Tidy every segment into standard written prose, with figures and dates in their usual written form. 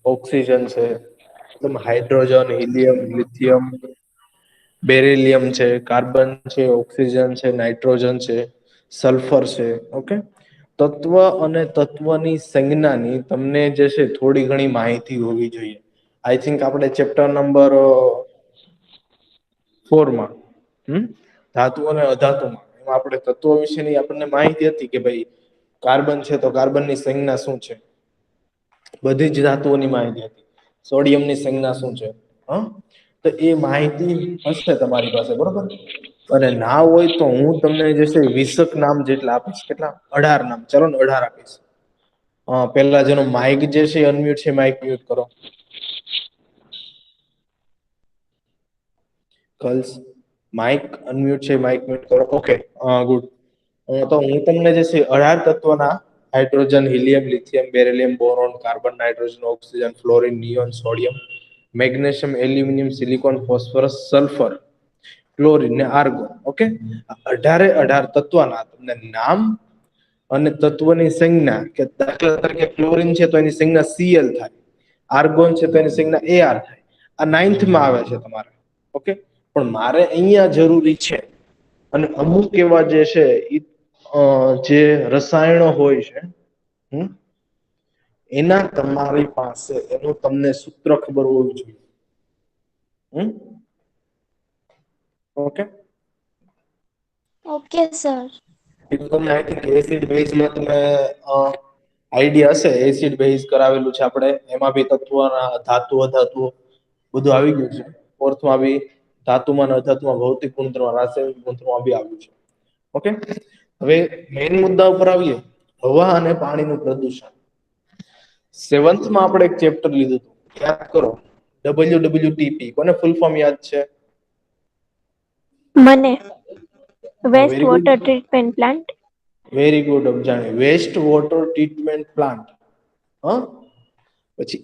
Oxygen છે, hydrogen, helium, lithium, beryllium છે, carbon છે, ઓક્સિજન છે, નાઇટ્રોજન છે, સલ્ફર છે. ઓકે, તત્વ અને તત્વની સંજ્ઞાની તમને જે છે થોડી ઘણી માહિતી હોવી જોઈએ. આઈ થિંક આપણે ચેપ્ટર નંબર 4 માં ધાતુ અને અધાતુમાં એમાં આપણે તત્વો વિશેની આપણને માહિતી હતી કે ભાઈ કાર્બન છે તો કાર્બનની સંજ્ઞા શું છે. બધી જ ધાતુઓની માહિતી હતી. સોડિયમની સંજ્ઞા શું છે. તો એ માહિતી હશે તમારી પાસે, બરોબર. અને ના હોય તો હું તમને જે છે 20 નામ જેટલા આપીશ. કેટલા? 18 નામ. ચલો ને 18 આપીશ. પેલા જેનો માઇક જે છે અનમ્યુટ છે, માઇક મ્યુટ કરો. ગર્લ્સ માઇક અનમ્યુટ છે, માઇક મ્યુટ કરો. Okay, good. તો હું તમને જે છે 18 તત્વના hydrogen, helium, lithium, beryllium, boron, carbon, nitrogen, oxygen, fluorine, neon, sodium, magnesium, aluminium, silicon, phosphorus, sulphur, chlorine ને આર્ગોન. ઓકે, 18 તત્વના તમને નામ અને તત્વની સંજ્ઞા, કે દાખલા તરીકે ક્લોરીન છે તો એની સંજ્ઞા Cl થાય, આર્ગોન છે તો એની સંજ્ઞા Ar થાય. આ 9th માં આવે છે તમારે. ઓકે, પણ મારે અહીંયા જરૂરી છે અને અમુક એવા જે છે જે રસાયણો હોય છે, એના તમારી પાસે એનું તમને સૂત્ર ખબર હોવું જોઈએ. ઓકે. Okay sir. એ તો તમને આઈ થિંક એસિડ બેઝમાં તમે આઈડિયા હશે. એસિડ બેઝ કરાવેલું છે આપણે, એમાં બી તત્વના ધાતુ અધાતુઓ બધું આવી ગયું છે. ફોર્થમાં બી ધાતુમાં અને અધાતુમાં ભૌતિક ગુણધર્મ, રાસાયણિક ગુણધર્મ બી આવ્યું છે. ઓકે, હવે મેઈન મુદ્દા ઉપર આવીએ. હવા અને પાણીનું પ્રદૂષણ. 7thમાં આપણે એક ચેપ્ટર લીધું હતું, યાદ કરો. WWTP કોને ફૂલ ફોર્મ યાદ છે? મને waste very good, water treatment plant. Very good Abjani. Waste water treatment plant. પછી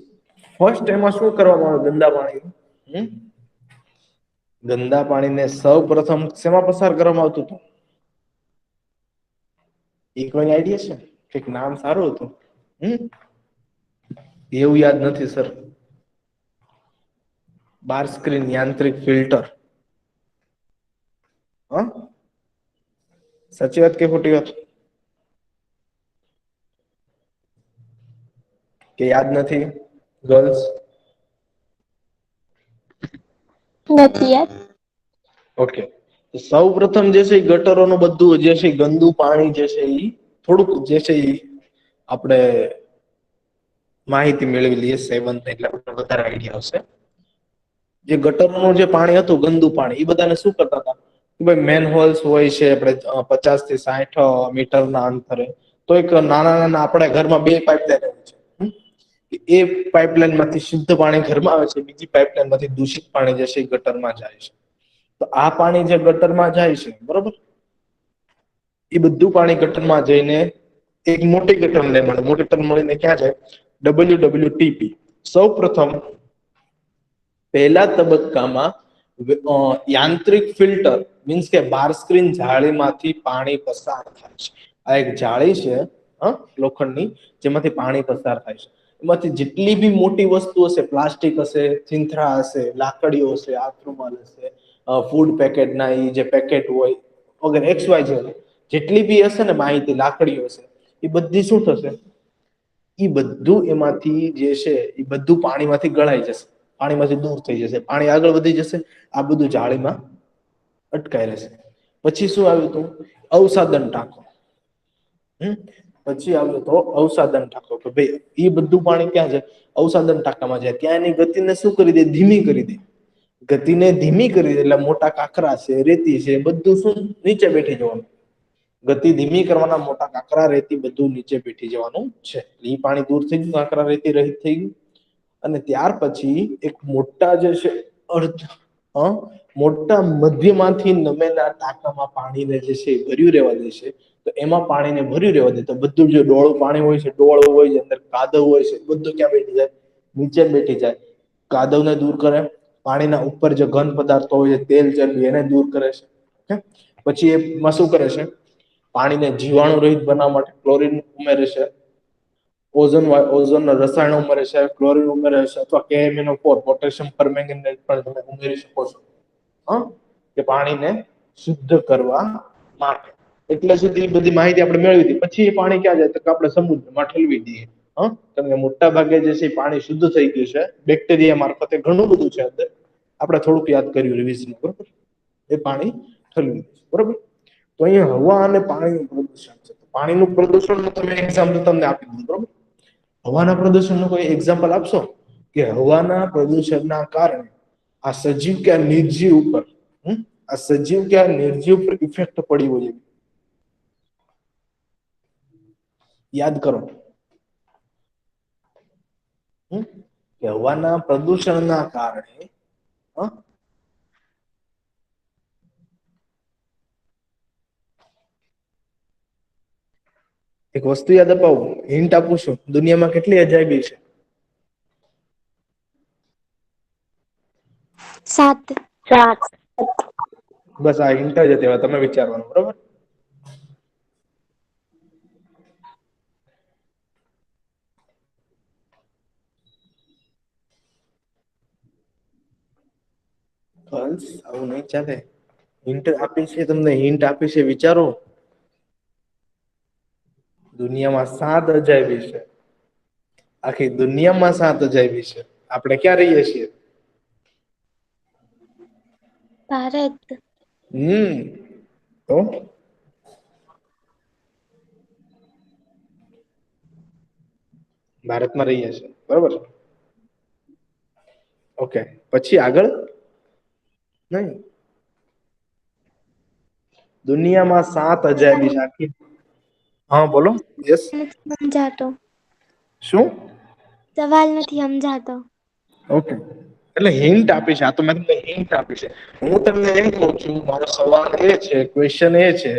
ફર્સ્ટ એમાં શું કરવામાં આવે? ગંદા પાણી, ગંદા પાણીને સૌ પ્રથમ શેમાં પસાર કરવામાં આવતું હતું? એ કોઈને આઈડિયા છે? કંઈક નામ સારું હતું. એવું યાદ નથી સર. બાર સ્ક્રીન યાંત્રિક ફિલ્ટર. સાચી વાત કે ખોટી વાત? કે યાદ નથી ગર્લ્સ? નથી યાદ. ઓકે, સૌ પ્રથમ જે છે ગટરોનું બધું જે છે ગંદુ પાણી જે છે એ થોડુંક જે છે એ આપણે માહિતી મેળવી લઈએ. 7th એટલે વધારે આઈડિયા આવશે. જે ગટરનું જે પાણી હતું, ગંદુ પાણી, એ બધાને શું કરતા હતા? ભાઈ મેન હોલ્સ હોય છે આપણે 50 થી 60 મીટરના અંતરે, તો એક નાના નાના આપણે ઘરમાં 2 પાઇપલાઈન હોય છે. એ પાઇપલાઈન માંથી શુદ્ધ પાણી ઘરમાં આવે છે, બીજી પાઇપલાઈન માંથી દૂષિત પાણી જે છે એ ગટરમાં જાય છે. તો આ પાણી જે ગટરમાં જાય છે, બરોબર, એ બધું પાણી ગટરમાં જઈને એક મોટી ગટર મળે. મોટી ગટર મળીને ક્યાં જાય? WWTP. સૌ પ્રથમ પહેલા તબક્કામાં યાંત્રિક ફિલ્ટર, મીન્સ કે બાર સ્ક્રીન જાળીમાંથી પાણી પસાર થાય છે. આ એક જાળી છે લોખંડની, જેમાંથી પાણી પસાર થાય છે. એમાંથી જેટલી બી મોટી વસ્તુ હશે, પ્લાસ્ટિક હશે, ચીંથરા હશે, લાકડીઓ હશે, આથરૂમાલ હશે, ફૂડ પેકેટ ના જે પેકેટ હોય વગેરે, XYZ જેટલી બી હશે ને માહિતી, લાકડીઓ હશે, એ બધી શું થશે? એ બધું એમાંથી જે છે એ બધું પાણીમાંથી ગળાઈ જશે, પાણીમાંથી દૂર થઈ જશે, પાણી આગળ વધી જશે, આ બધું જાળીમાં અટકાઈ રહેશે. પછી શું આવ્યું હતું? અવસાદન ટાંકો. પછી આવ્યો તો અવસાદન ટાંકો, કે ભાઈ એ બધું પાણી ક્યાં જાય? અવસાદન ટાંકામાં જાય. ત્યાં એની ગતિને શું કરી દે? ધીમી કરી દે. ગતિને ધીમી કરી દે એટલે મોટા કાંકરા છે, રેતી છે, બધું શું નીચે બેઠી જવાનું. ગતિ ધીમી કરવાના મોટા કાંકરા, રેતી બધું નીચે બેઠી જવાનું છે. એ પાણી દૂર થઈ ગયું, કાંકરા રેતી રહિત થઈ ગયું. અને ત્યાર પછી એક મોટા જે છે મોટા મધ્યમાંથી નમેલા ટાંકામાં પાણીને જે છે ભર્યું રહેવા દે છે. તો એમાં પાણીને ભર્યું રહેવા દે તો બધું જે ડોળું પાણી હોય છે, ડોળું હોય છે, અંદર કાદવ હોય છે, બધું ક્યાં બેઠી જાય? નીચે બેઠી જાય. કાદવને દૂર કરે, પાણીના ઉપર જે ઘન પદાર્થો હોય છે, તેલ, ચરબી, એને દૂર કરે છે. પછી એમાં શું કરે છે? પાણીને જીવાણુ રહિત બનાવવા માટે ક્લોરીન ઉમેરે છે. ઓઝોન રસાયણો ઉમેરે છે, ક્લોરીન ઉમેરે છે, અથવા KMnO4 પોટેશિયમ પરમેંગનેટ પણ તમે ઉમેરી શકો છો, કે પાણીને શુદ્ધ કરવા માટે. એટલે સુધી બધી માહિતી આપણે મેળવી હતી. પછી એ પાણી ક્યાં જાય તો આપણે સમુદ્રમાં ઠલવી દઈએ. તમને મોટા ભાગે જે છે પાણી શુદ્ધ થઈ ગયું છે બેક્ટેરિયા મારફતે, ઘણું બધું છે અંદર. આપણે થોડુંક યાદ કર્યું રિવિઝન, બરોબર. એ પાણી ઠલવી દે, બરોબર. તો અહીંયા હવા અને પાણીનું પ્રદૂષણ છે. પાણીનું પ્રદૂષણ તમે એક્ઝામ્પલ તમને આપી દીધું, બરોબર. હવાના પ્રદૂષણનું કોઈ એક્ઝામ્પલ આપશો કે હવાના પ્રદૂષણના કારણે આ સજીવ કે નિર્જીવ ઉપર, આ સજીવ કે નિર્જીવ ઉપર ઇફેક્ટ પડી હોય, યાદ કરો. કે હવાના પ્રદૂષણના કારણે એક વસ્તુ યાદ અપાવું, હિન્ટ આપું છું. દુનિયામાં કેટલી અજાયબી છે? 7. બસ આ હિન્ટ જ હતી, હવે તમે વિચારવાનું, બરોબર. બસ આવું નહીં ચાલે. હિન્ટ આપી છે તમને, હિન્ટ આપી છે, વિચારો. દુનિયામાં 7 અજાયબી છે. આખી દુનિયામાં 7 અજાયબી છે. આપણે ક્યાં રહીએ છીએ? ભારત. તો ભારતમાં રહીએ છીએ, બરોબર. ઓકે, પછી આગળ નહીં. દુનિયામાં 7 અજાયબી છે આખી. હા બોલો. યસ. નથી સમજાતો. શું? સવાલ નથી સમજાતો. ઓકે, એટલે હિન્ટ આપી છે. આ તો મેં તમને હિન્ટ આપી છે. હું તમને એમ કહું છું, મારો સવાલ એ છે, ક્વેશ્ચન એ છે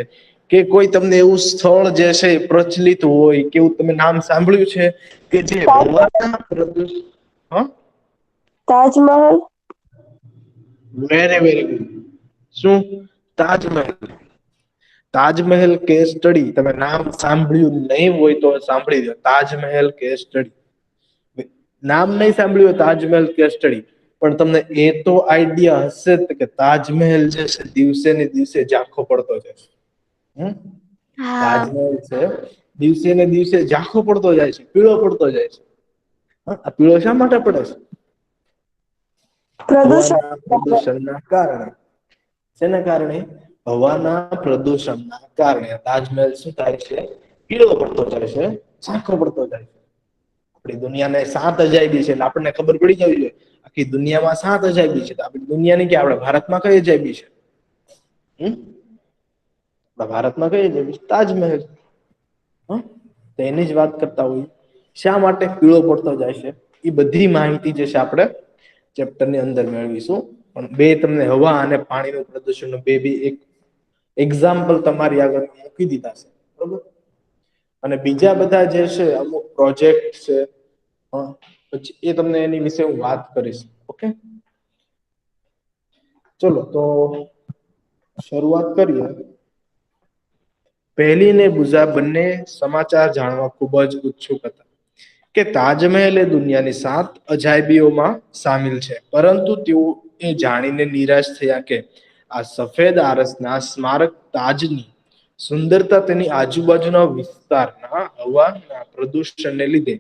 કે કોઈ તમને એવું સ્થળ જે છે પ્રચલિત હોય, કે એવું તમે નામ સાંભળ્યું છે કે જે હવાના પ્રદૂષણ, તાજમહલ. Very very good. શું? તાજમહલ. તાજમહેલ કેસ સ્ટડી તમે નામ સાંભળ્યું નહીં હોય તો સાંભળી દો. તાજમહેલ કેસ સ્ટડી નામ નહીં સાંભળ્યું હોય, તાજમહેલ કેસ સ્ટડી. પણ તમને એ તો આઈડિયા હશે જ કે તાજમહેલ જે છે દિવસે ને દિવસે ઝાંખો પડતો જાય છે. હા. તાજમહેલ છે દિવસે ને દિવસે ઝાંખો પડતો જાય છે, પીળો પડતો જાય છે. આ પીળો શા માટે પડે છે? પ્રદૂષણ. હવાના પ્રદૂષણના કારણે. શેના કારણે? હવાના પ્રદૂષણના કારણે તાજમહેલ શું થાય છે? પીળો પડતો જાય છે, ઝાંખો પડતો જાય છે. આપણી દુનિયાને 7 અજાયબી છે એટલે આપણને ખબર પડી જવી જોઈએ. આખી દુનિયામાં 7 અજાયબી છે. તો આપણી દુનિયાની કે આપણે ભારતમાં કઈ અજાયબી છે? ભારતમાં કઈ અજાયબી છે? તાજમહેલ. તો એની જ વાત કરતા હોય. શા માટે પીળો પડતો જાય છે? એ બધી માહિતી જે છે આપણે ચેપ્ટરની અંદર મેળવીશું. પણ બે તમને હવા અને પાણીનું પ્રદૂષણનું બે એક એક્ઝામ્પલ તમારી આગળ મૂકી દીધા છે, બરોબર. અને બીજા બધા જે છે અમુક પ્રોજેક્ટ છે, પછી એ તમને એની વિશે હું વાત કરીશ. ઓકે, ચલો તો શરૂઆત કરીએ. પહેલી ને બુઝા બંને સમાચાર જાણવા ખૂબ જ ઉત્સુક હતા કે તાજમહેલ એ દુનિયાની 7 અજાયબીઓમાં સામેલ છે. પરંતુ તેઓ એ જાણીને નિરાશ થયા કે આ સફેદ આરસના સ્મારક તાજની સુંદરતા તેની આજુબાજુના વિસ્તારના હવાના પ્રદૂષણને લીધે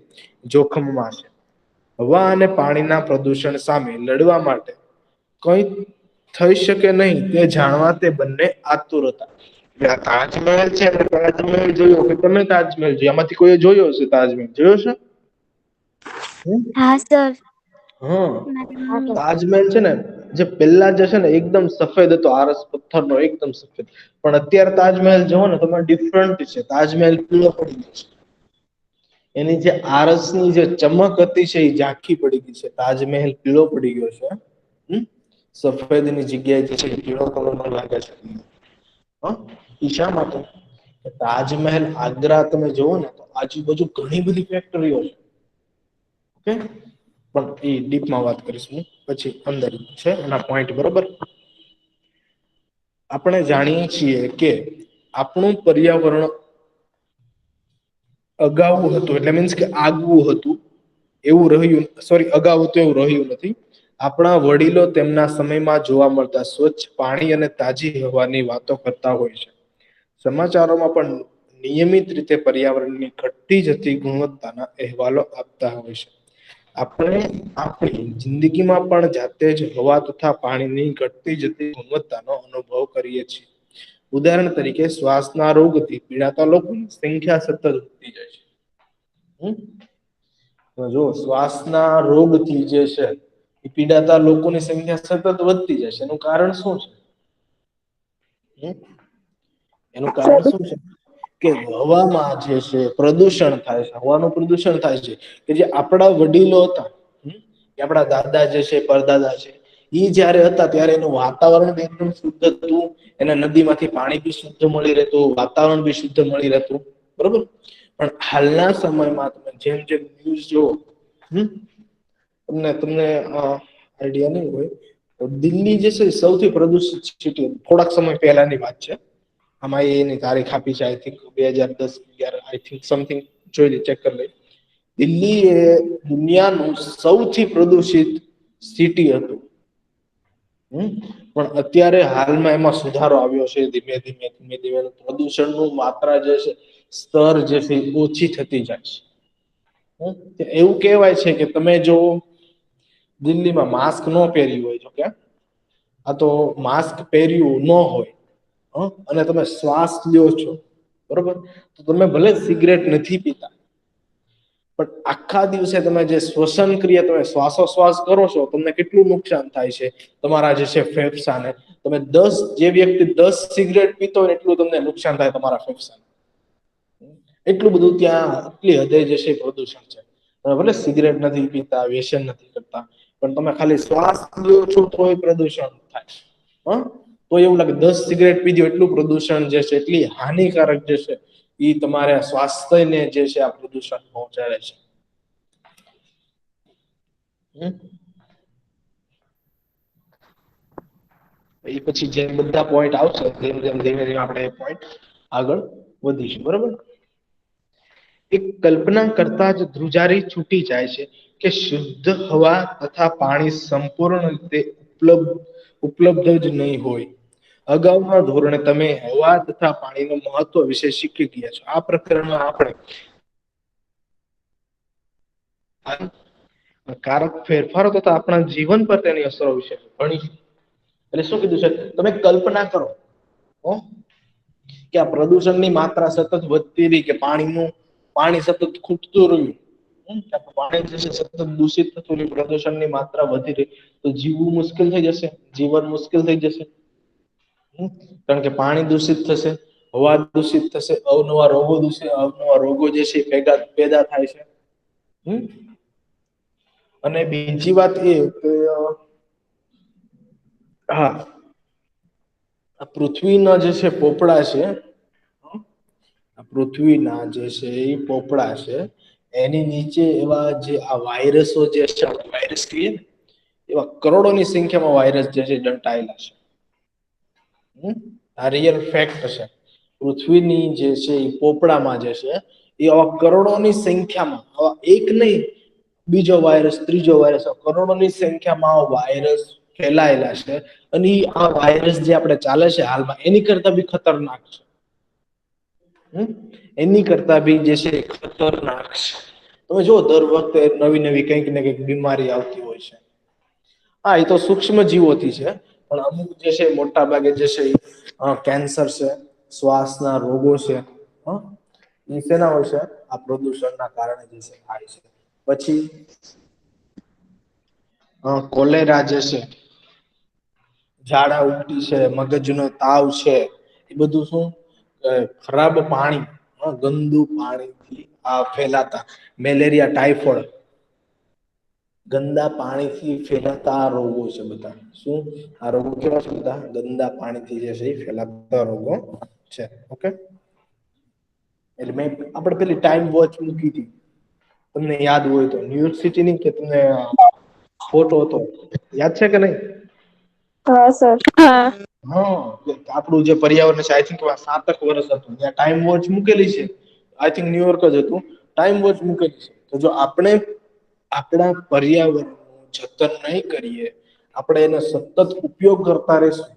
જોખમમાં છે. હવા અને પાણીના પ્રદૂષણ સામે લડવા માટે કંઈ થઈ શકે નહીં તે જાણવા તે બંને આતુર હતા. તાજમહેલ છે ને, તાજમહેલ જોયો કે તમે? તાજમહેલ જોયો? આમાંથી કોઈ જોયો હશે? તાજમહેલ જોયો છે? હા સર. હા, તાજમહેલ છે ને, જે પેલા જે છે ને એકદમ સફેદ હતો, આરસ પથ્થરનો એકદમ સફેદ. પણ અત્યારે તાજમહેલ જોવો ને તમે, ડિફરન્ટ છે. તાજમહેલ પીળો પડી ગયો છે. એની જે આરસની જે ચમક હતી છે એ ઝાંખી પડી ગઈ છે. તાજમહેલ પીળો પડી ગયો છે. સફેદની જગ્યાએ જે છે પીળો કલરનો લાગે છે. ઈ શા માટે? તાજમહેલ આગ્રા તમે જોવો ને તો આજુબાજુ ઘણી બધી ફેક્ટરીઓ છે. ઓકે, પણ એ ડીપમાં વાત કરીશું પછી. અંદર છે એના પોઈન્ટ, બરોબર. આપણે જાણીએ છીએ કે આપણું પર્યાવરણ અગાઉ હતું એટલે મીન્સ કે આગવું હતું એવું રહ્યું, સોરી અગાઉ તો એવું રહ્યું નથી. આપણા વડીલો તેમના સમયમાં જોવા મળતા સ્વચ્છ પાણી અને તાજી હવાની વાતો કરતા હોય છે. સમાચારોમાં પણ નિયમિત રીતે પર્યાવરણની ઘટતી જતી ગુણવત્તાના અહેવાલો આપતા હોય છે. આપણે આપણી જિંદગીમાં પણ જાતે જ હવા તથા પાણીની ઘટતી જતી ગુણવત્તાનો અનુભવ કરીએ છીએ. ઉદાહરણ તરીકે શ્વાસના રોગથી પીડાતા લોકોની સંખ્યા સતત વધી જાય છે. જો શ્વાસના રોગથી જે છે એ પીડાતા લોકોની સંખ્યા સતત વધતી જશે, એનું કારણ શું છે? એનું કારણ શું છે? કે હવામાં જે છે પ્રદૂષણ થાય છે, હવાનું પ્રદૂષણ થાય છે. કે જે આપણા વડીલો હતા, કે આપણા દાદા જે છે, પરદાદા છે, ઈ જયારે હતા ત્યારે એનું વાતાવરણ એકદમ શુદ્ધ હતું. એના નદીમાંથી પાણી બી શુદ્ધ મળી રહેતું, વાતાવરણ બી શુદ્ધ મળી રહેતું, બરોબર. પણ હાલના સમયમાં તમે જેમ જેમ ન્યુઝ જોવો, તમને આઈડિયા નહી હોય તો દિલ્હી જે છે સૌથી પ્રદુષિત સિટી, થોડાક સમય પહેલાની વાત છે. આમાં એની તારીખ આપી છે, I think 2010 11 I think something, જોઈ લે ચેક કરી લે. દિલ્હી એ દુનિયાનું સૌથી પ્રદુષિત સિટી હતું. પણ અત્યારે હાલમાં એમાં સુધારો આવ્યો છે, ધીમે ધીમે ધીમે ધીમે પ્રદૂષણનું માત્રા જે છે, સ્તર જે છે ઓછી થતી જાય છે. એવું કેહેવાય છે કે તમે જો દિલ્હીમાં માસ્ક ન પહેર્યું હોય, જો કે આ તો માસ્ક પહેર્યું ન હોય અને તમે શ્વાસ લ્યો છો, બરોબર, તો તમે ભલે સિગરેટ નથી પીતા, પણ આખા દિવસે તમે જે શ્વસન ક્રિયા, તમે શ્વાસોશ્વાસ કરો છો, તમને કેટલું નુકસાન થાય છે તમારા જે છે ફેફસાને. તમે જે વ્યક્તિ 10 સિગરેટ પીતો હોય એટલું તમને નુકસાન થાય તમારા ફેફસાને. એટલું બધું ત્યાં એટલી હદે જે છે પ્રદૂષણ છે. ભલે સિગરેટ નથી પીતા, વ્યસન નથી કરતા, પણ તમે ખાલી શ્વાસ લો છો તોય પ્રદૂષણ થાય. તો એવું લાગે 10 સિગરેટ પીધી એટલું પ્રદૂષણ જે છે, એટલી હાનિકારક જે છે, ઈ તમારે સ્વાસ્થ્યને જે છે આ પ્રદૂષણ પહોંચાડે છે. એ પછી જેમ બધા પોઈન્ટ આવશે તેમ તેમ ધીમે ધીમે આપણે એ પોઈન્ટ આગળ વધીશું, બરોબર. એક કલ્પના કરતા જ ધ્રુજારી છૂટી જાય છે કે શુદ્ધ હવા તથા પાણી સંપૂર્ણ રીતે ઉપલબ્ધ જ નહીં હોય. અગાઉના ધોરણે તમે હવા તથા પાણીનું મહત્વ વિશે શીખી ગયા છો. આ પ્રકરણમાં આપણે કારક ફેરફારો તથા આપણા જીવન પર તેની અસરો વિશે ભણી. એટલે શું કીધું છે, તમે કલ્પના કરો કે આ પ્રદૂષણની માત્રા સતત વધતી રહી, કે પાણી સતત ખૂટતું રહ્યું, પાણી જે છે સતત દૂષિત થતું રહ્યું, પ્રદૂષણની માત્રા વધી રહી, તો જીવવું મુશ્કેલ થઈ જશે, જીવન મુશ્કેલ થઈ જશે. કારણ કે પાણી દૂષિત થશે, હવા દૂષિત થશે, અવનવા રોગો જે છે પેદા થાય છે. અને બીજી વાત એ કે હા, આ પૃથ્વીના જે છે પોપડા છે, પૃથ્વીના જે છે એ પોપડા છે, એની નીચે એવા જે આ વાયરસો જે છે, વાયરસ કહીએ ને, એવા કરોડોની સંખ્યામાં વાયરસ જે છે દટાયેલા છે. આ રિયલ ફેક્ટ છે. પૃથ્વીની જે છે એ પોપડામાં જે છે એ આવા કરોડોની સંખ્યામાં, આવા એક નહીં, બીજો વાયરસ, ત્રીજો વાયરસ, કરોડોની સંખ્યામાં વાયરસ ફેલાયેલા છે. અને આ વાયરસ જે આપણે ચાલે છે હાલમાં, એની કરતા બી ખતરનાક છે. એની કરતા બી જે છે ખતરનાક છે. તમે જો દર વખતે નવી નવી કંઈક ને કંઈક બીમારી આવતી હોય છે. હા, એ તો સૂક્ષ્મ જીવોથી છે, પણ અમુક જે છે મોટા ભાગે જે છે કેન્સર છે, શ્વાસના રોગો છે, એ શેના હોય છે? આ પ્રદૂષણના કારણે જે છે થાય છે. પછી કોલેરા જે છે, ઝાડા ઉલટી છે, મગજનો તાવ છે, એ બધું શું ખરાબ પાણી, ગંદુ પાણીથી આ ફેલાતા. મેલેરિયા, ટાઈફોઈડ, ગંદા પાણીથી ફેલાતા રોગો છે બધા. શું આ રોગો કેવા છે બધા? ગંદા પાણીથી જે છે એ ફેલાતા રોગો છે. ઓકે, એટલે મેં આપણે પેલી ટાઈમ વોચ મૂકી હતી, તમને યાદ હોય તો, ન્યુયોર્ક સિટીની, કે તમને ફોટો હતો યાદ છે કે નહીં? હા સર. હા, આપણું જે પર્યાવરણ છે, આઈ થિંક 7 વર્ષ હતું ત્યાં ટાઈમ વોચ મૂકેલી છે. આઈ થિંક ન્યુયોર્ક જ હતું, ટાઈમ વોચ મૂકેલી છે. તો જો આપણે આપણા પર્યાવરણનું જતન નહીં કરીએ, આપણે એનો સતત ઉપયોગ કરતા રહીશું,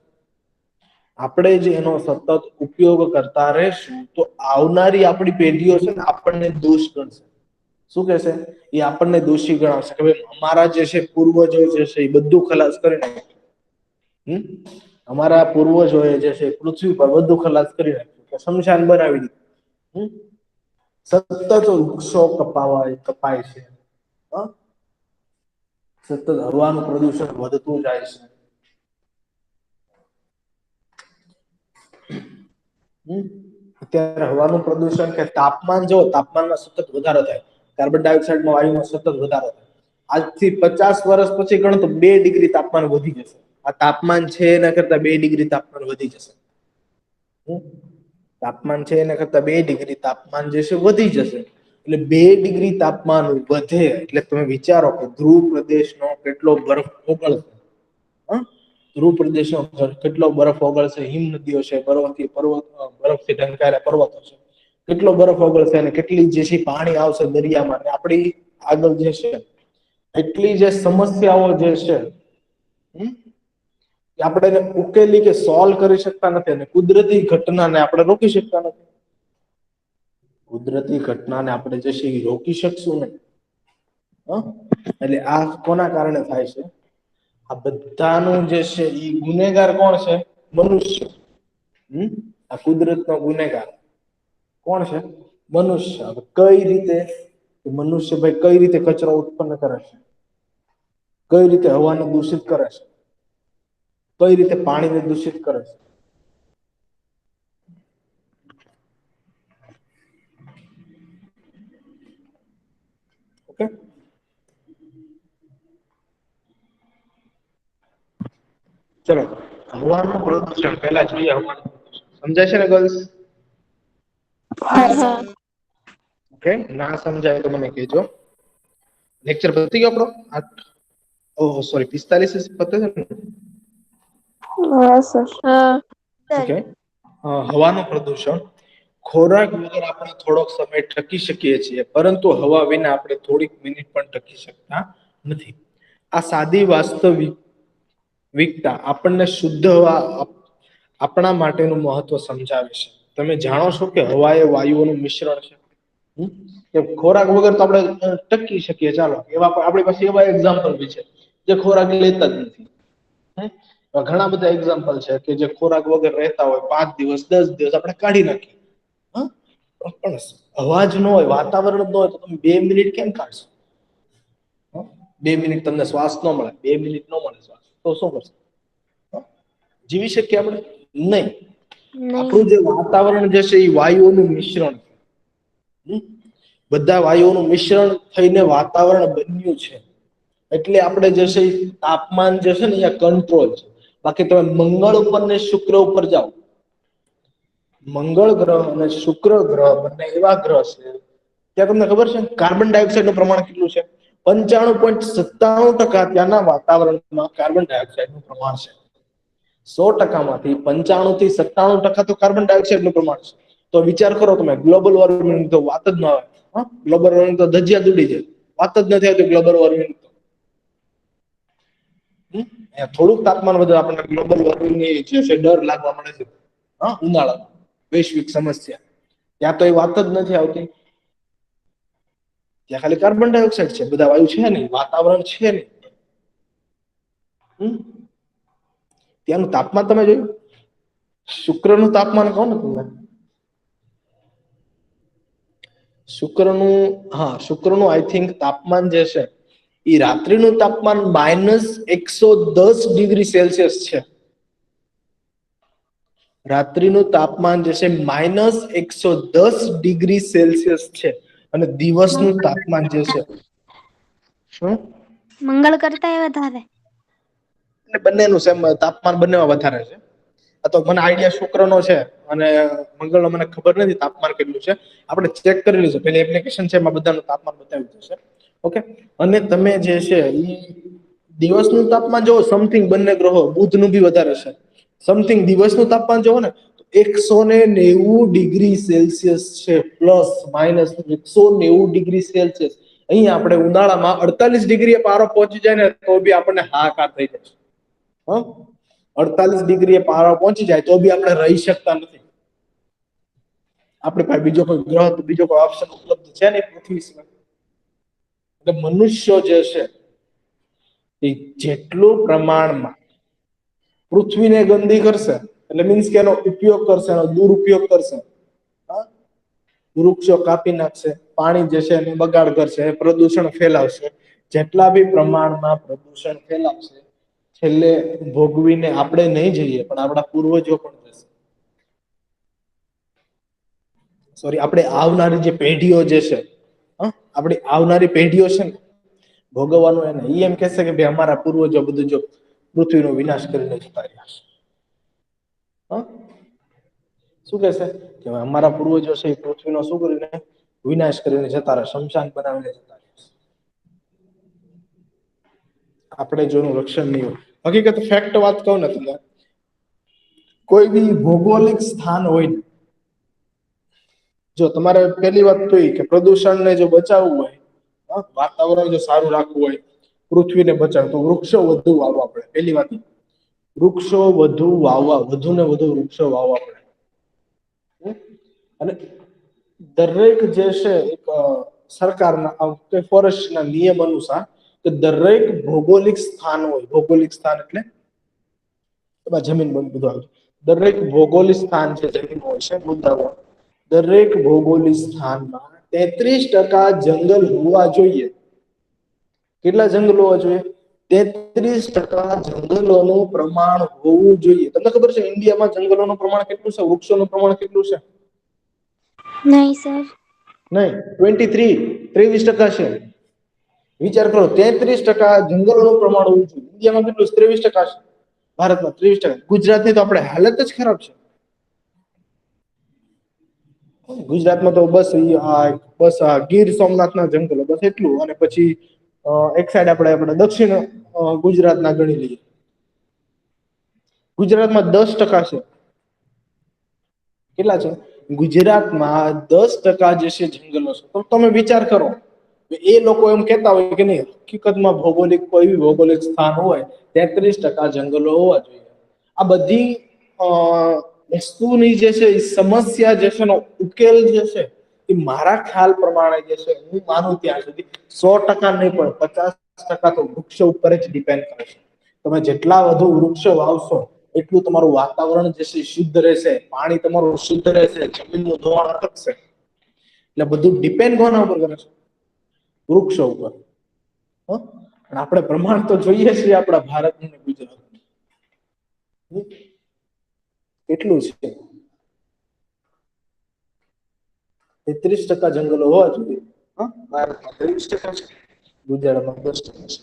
આપણે જ એનો સતત ઉપયોગ કરતા રહીશું, તો આવનારી આપણી પેઢીઓ છે ને આપણને દોષ ગણશે. શું કહેશે? એ આપણને દોષી ગણાવશે કે ભાઈ અમારા જે છે પૂર્વજો જે છે એ બધું ખલાસ કરી નાખ્યું. અમારા પૂર્વજોએ જે છે પૃથ્વી પર બધું ખલાસ કરી નાખ્યું, શમશાન બનાવી દીધું. સતત વૃક્ષો કપાય છે. સતત હવાનું પ્રદૂષણ વધતું જાય છે. અત્યારે હવાનું પ્રદુષણ કે તાપમાન જો તાપમાનમાં સતત વધારો થાય, કાર્બન ડાયોક્સાઇડમાં વાયુમાં સતત વધારો થાય. આજથી 50 વર્ષ પછી ગણો તો 2 ડિગ્રી તાપમાન વધી જશે. આ તાપમાન છે એના કરતા 2 ડિગ્રી તાપમાન વધી જશે. તાપમાન છે એના કરતા 2 ડિગ્રી તાપમાન જે છે વધી જશે. એટલે 2 ડિગ્રી તાપમાન વધે એટલે તમે વિચારો કે ધ્રુવ પ્રદેશનો કેટલો બરફ ઓગળશે. ધ્રુવ પ્રદેશનો કેટલો બરફ ઓગળશે, હિમ નદીઓ છે, બરફથી ઢંકાયેલા પર્વતો છે, કેટલો બરફ ઓગળશે અને કેટલી જે છે પાણી આવશે દરિયામાં, અને આપણી આગળ જે છે એટલી જે સમસ્યાઓ જે છે આપણે એને ઉકેલી કે સોલ્વ કરી શકતા નથી, અને કુદરતી ઘટનાને આપણે રોકી શકતા નથી. કુદરતી ઘટનાને આપણે જે છે એ રોકી શકશું નહીં. એટલે આ કોના કારણે થાય છે? આ બધાનું જે છે એ ગુનેગાર કોણ છે? મનુષ્ય. આ કુદરતનો ગુનેગાર કોણ છે? મનુષ્ય. કઈ રીતે? મનુષ્ય ભાઈ કઈ રીતે કચરો ઉત્પન્ન કરે છે, કઈ રીતે હવાને દૂષિત કરે છે, કઈ રીતે પાણીને દૂષિત કરે છે. ઓકે, ચલો હવાનું પ્રદૂષણ પહેલા જોઈએ. હવાનું સમજાય છે ને ગર્લ્સ? હા. ઓકે, ના સમજાય તો મને કહેજો. લેક્ચર પતી ગયો આપણો? ઓહ સોરી, 45 પતે છે ને? હા સર. ઓકે. હવાનું પ્રદૂષણ. ખોરાક વગર આપણે થોડોક સમય ટકી શકીએ છીએ, પરંતુ હવા વિના આપણે થોડીક મિનિટ પણ ટકી શકતા નથી. આ સાદી વાસ્તવિકતા આપણને શુદ્ધ હવા આપણા માટેનું મહત્વ સમજાવે છે. તમે જાણો છો કે હવા એ વાયુઓનું મિશ્રણ છે. કે ખોરાક વગર તો આપણે ટકી શકીએ, ચાલો એવા આપણી પાસે એવા એક્ઝામ્પલ બી છે જે ખોરાક લેતા જ નથી. ઘણા બધા એક્ઝામ્પલ છે કે જે ખોરાક વગર રહેતા હોય, 5 દિવસ 10 દિવસ આપણે કાઢી નાખીએ. પણ અવાજ ન હોય, વાતાવરણ ન હોય તો તમે 2 મિનિટ કેમ કાઢશો? 2 મિનિટ તમને શ્વાસ ન મળે, 2 મિનિટ ન મળે શ્વાસ, તો શું કરશો? જીવી શકીએ આપણે? નહીં. આપણું જે વાતાવરણ જે છે એ વાયુઓનું મિશ્રણ છે. બધા વાયુઓનું મિશ્રણ થઈને વાતાવરણ બન્યું છે. એટલે આપણે જે છે તાપમાન જે છે ને અહીંયા કંટ્રોલ છે. બાકી તમે મંગળ ઉપર ને શુક્ર ઉપર જાઓ, મંગળ ગ્રહ અને શુક્ર ગ્રહ બંને એવા ગ્રહ છે ત્યાં તમને ખબર છે કાર્બન ડાયોક્સાઇડ નું પ્રમાણ કેટલું છે? 95.97% ત્યાંના વાતાવરણમાં કાર્બન ડાયોક્સાઇડ નું પ્રમાણ છે. 100% માંથી 95 થી 97% તો કાર્બન ડાયોક્સાઇડ નું પ્રમાણ છે. તો વિચાર કરો તમે, ગ્લોબલ વોર્મિંગ તો વાત જ ન આવે. ગ્લોબલ વોર્મિંગ તો ધજિયા જ ઉડી જાય, વાત જ નથી આવતી ગ્લોબલ વોર્મિંગ. થોડુંક તાપમાન વધે આપણને ગ્લોબલ વોર્મિંગની જે છે ડર લાગવા મળે છે. ઉનાળામાં વૈશ્વિક સમસ્યા, ત્યાં તો એ વાત જ નથી આવતી. ત્યાં ખાલી કાર્બન ડાયોક્સાઇડ છે, બધા વાયુ છે નહીં, વાતાવરણ છે નહીં. ત્યાંનું તાપમાન તમે જોયું? શુક્રનું તાપમાન કહો ને તમને. શુક્રનું આઈ થિંક તાપમાન જે છે એ રાત્રિનું તાપમાન -110 ડિગ્રી સેલ્સિયસ છે. રાત્રિનું તાપમાન જે છે -110 ડિગ્રી સેલ્સિયસ છે. અને દિવસનું તાપમાન જે છે, શું? મંગળ કરતા એ વધારે. એટલે બંનેનું સેમ તાપમાન, બંનેમાં વધારે છે. તો મને આઈડિયા શુક્રનો છે અને મંગળનો મને ખબર નથી તાપમાન કેટલું છે. આપણે ચેક કરી લઈશું, પેલી એપ્લિકેશન છે એમાં બધાનું તાપમાન બતાવી દેશે. ઓકે. અને તમે જે છે ઈ દિવસનું તાપમાન જોવો, સમથિંગ બંને ગ્રહો, બુધનું બી વધારે છે. સમથિંગ દિવસનું તાપમાન જોવો ને તો 190 ડિગ્રી સેલ્સિયસ છે, પ્લસ માઇનસ 190 ડિગ્રી સેલ્સિયસ. અહીંયા આપણે ઉનાળામાં 48 ડિગ્રી પારો પહોંચી જાય ને તો બી આપણને હાહાકાર થઈ જાય. 48 ડિગ્રી પારો પહોંચી જાય તો બી આપણે રહી શકતા નથી. આપણે પાસે બીજો કોઈ ગ્રહ, બીજો કોઈ ઓપ્શન ઉપલબ્ધ છે નહીં પૃથ્વી સિવાય. એટલે મનુષ્ય જે છે એ જેટલું પ્રમાણમાં પૃથ્વીને ગંદી કરશે, એટલે મીન્સ કે એનો ઉપયોગ કરશે, એનો દુરુપયોગ કરશે, વૃક્ષો કાપી નાખશે, પાણી જે છે એને બગાડ કરશે, પ્રદૂષણ ફેલાવશે, જેટલા બી પ્રમાણમાં પ્રદૂષણ ફેલાવશે છેલ્લે ભોગવીને આપણે નહીં જઈએ પણ આપણા પૂર્વજો પણ જશે. સોરી, આપણે આવનારી જે પેઢીઓ જે છે, આપણી આવનારી પેઢીઓ છે ને, ભોગવવાનું એને ઈ એમ કહેશે કે ભાઈ અમારા પૂર્વજો બધું જો પૃથ્વીનો વિનાશ કરીને જતા રહ્યા છે. શું કહેશે કે અમારા પૂર્વજો છે એ પૃથ્વીનો શું કરીને વિનાશ કરીને જતા રહ્યા, શમશાન બનાવીને જતા રહ્યા છે. આપણે જોનું રક્ષણ નહીં હોય. હકીકત ફેક્ટ વાત કહું ને તમને, કોઈ બી ભૌગોલિક સ્થાન હોય ને, જો તમારે પહેલી વાત તો એ કે પ્રદૂષણને જો બચાવવું હોય, વાતાવરણ જો સારું રાખવું હોય, પૃથ્વીને બચાવવું તો વૃક્ષો વધુ વાવવા પડે. પહેલી વાત, વૃક્ષો વધુ વાવવા, વધુ ને વધુ વૃક્ષો વાવવા પડે. અને દરેક જે છે એક સરકારના ફોરેસ્ટના નિયમ અનુસાર કે દરેક ભૌગોલિક સ્થાન હોય, ભૌગોલિક સ્થાન એટલે એમાં જમીન બધું આવે, દરેક ભૌગોલિક સ્થાન છે જમીન હોય છે મુદ્દાઓ, દરેક ભૌગોલિક સ્થાનમાં 33% જંગલ હોવા જોઈએ. કેટલા જંગલ હોવા જોઈએ? 33% જંગલોનું પ્રમાણ હોવું જોઈએ. તમને ખબર છે ઇન્ડિયામાં જંગલોનું પ્રમાણ કેટલું છે, વૃક્ષોનું પ્રમાણ કેટલું છે? નહીં સર. નહીં, 23% છે. વિચાર કરો, 33% જંગલોનું પ્રમાણ હોવું જોઈએ. ઇન્ડિયામાં કેટલું? 23% છે. ભારતમાં 23%. ગુજરાતની તો આપણે હાલત જ ખરાબ છે. ગુજરાતમાં તો બસ ગીર સોમનાથના જંગલો, બસ એટલું. અને પછી એક સાઈડ આપણે દક્ષિણ ગુજરાતના ગણી લઈએ, ગુજરાતમાં 10% છે. કેટલા છે? ગુજરાતમાં 10% જે છે જંગલો છે. તો તમે વિચાર કરો, એ લોકો એમ કહેતા હોય કે નહીં, હકીકતમાં કોઈ બી ભૌગોલિક સ્થાન હોય 33% જંગલો હોવા જોઈએ. આ બધી વસ્તુની જે છે એ સમસ્યા જે છે એનો ઉકેલ જે છે એ મારા ખ્યાલ પ્રમાણે જે છે, હું માનું ત્યાં સુધી 100% નહીં પણ 50% તો વૃક્ષો ઉપર જ ડિપેન્ડ કરે છે. તમે જેટલા વધુ વૃક્ષો વાવશો એટલું તમારું વાતાવરણ જે છે શુદ્ધ રહેશે, પાણી તમારું શુદ્ધ રહેશે, જમીનનું ધોવાણ અટકશે. એટલે બધું ડિપેન્ડ કોના ઉપર કરે છે? વૃક્ષો ઉપર. અને આપણે પ્રમાણ તો જોઈએ છીએ આપણા ભારતનું ને ગુજરાતનું. કેટલું છે? 33% જંગલો હોવા જોઈએ. ભારતમાં 23% છે, ગુજરાતમાં 10% છે.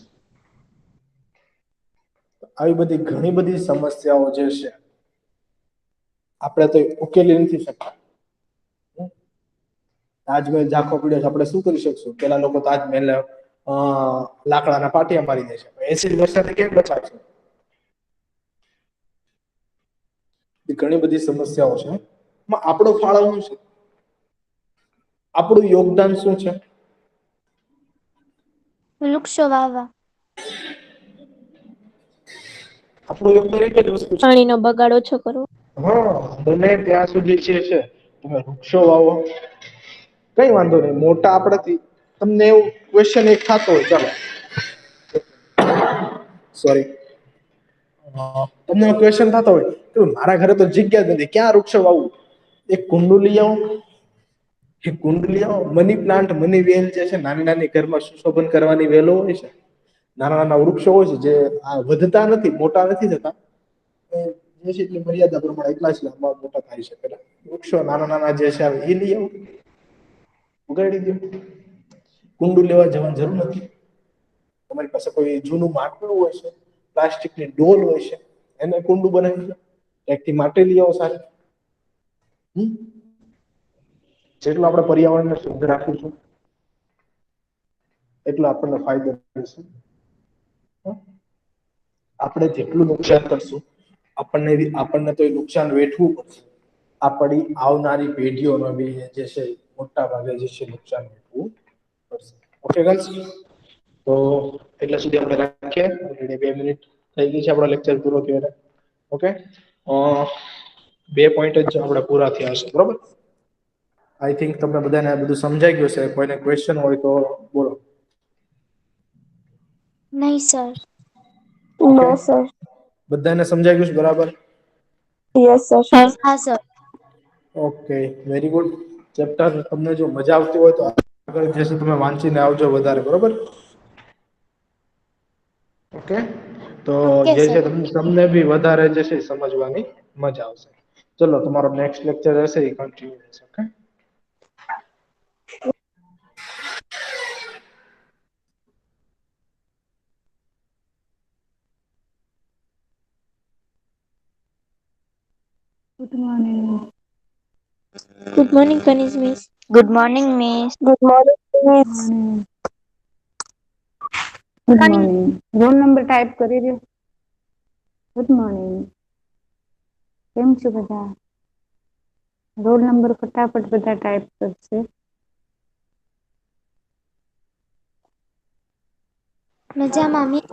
આવી બધી ઘણી બધી સમસ્યાઓ જે છે આપણે તો ઉકેલી નથી શકતા. તાજમહેલ ઝાંખો પડ્યો છે, આપણે શું કરી શકશું? પેલા લોકો તાજમહેલ લાકડાના પાટિયા મારી દે છે. એસિડ વર્ષાથી કેમ બચાવશે? ઘણી બધી સમસ્યાઓ છે. આપણો ફાળો શું છે? આપણું યોગદાન શું છે? વૃક્ષો વાવવા. આપણું યોગદાન એક જ વસ્તુ છે, પાણીનો બગાડ ઓછો કરવો. બને ત્યાં સુધી છે તમે વૃક્ષો વાવો. કઈ વાંધો નહીં, મોટા આપણાથી તમને એવું ક્વેશ્ચન એક થતો હોય, ચાલો સોરી, તમને ક્વેશ્ચન થતો હોય કે મારા ઘરે તો જગ્યા જ નથી, ક્યાં વૃક્ષો વાવવું? એક કુંડું લઈ આવો, મની પ્લાન્ટ, મની વેલ જે છે, નાની નાની ઘરમાં સુશોભન કરવાની વેલો હોય છે, નાના નાના વૃક્ષો હોય છે જે વધતા નથી, મોટા નથી થતા, જે છે એટલી મર્યાદા પ્રમાણે એટલા જ લાંબા મોટા થાય છે. પેલા વૃક્ષો નાના નાના જે છે એ લઈ આવો, ઉગાડી દો. કુંડું લેવા જવાની જરૂર નથી. તમારી પાસે કોઈ જૂનું માટલું હોય છે, પ્લાસ્ટિકની ડોલ હોય છે, એને કુંડું બનાવી દો. એકથી માટી લઈ આવો સારી. જેટલું આપણે પર્યાવરણને શુદ્ધ રાખીશું એટલો આપણને ફાયદો થશે. આપણે જેટલું નુકસાન કરશું આપણને તો એ નુકસાન વેઠવું પડશે. આપણી આવનારી પેઢીઓનો બી જે છે મોટા ભાગે જે છે નુકસાન વેઠવું પડશે. ઓકે ગાઈસ, તો એટલે સુધી આપણે રાખીએ. ઓલરેડી 2 મિનિટ થઈ ગઈ છે આપણો લેક્ચર પૂરો થયો. ઓકે, 2 પોઈન્ટ જ આપણા પૂરા થયા છે, બરોબર. આઈ થિંક તમને બધાને આ બધું સમજાઈ ગયું છે. કોઈને ક્વેશ્ચન હોય તો બોલો. નહીં સર. ઓકે, નો સર. બધાને સમજાઈ ગયું છે બરાબર? Yes sir. હા sir. Okay, very good. Chapter તમને જો મજા આવતી હોય તો આગળ જશે તમે વાંચીને આવજો વધારે, બરોબર. ઓકે, તો ઓકે જે છે સર. તમને બી વધારે જે છે સમજવાની મજા આવશે. ચલો, તમારો નેક્સ્ટ લેક્ચર હશે એ કન્ટિન્યુ રહેશે. Okay. Good morning. Good morning Kaniz miss. Good morning miss. Good morning miss. Morning. Good morning. Roll number type કરી દો. Good morning. કેમ છો બધા? રોલ નંબર ફટાફટ બધા ટાઈપ કરશે. મજામાં મિસ.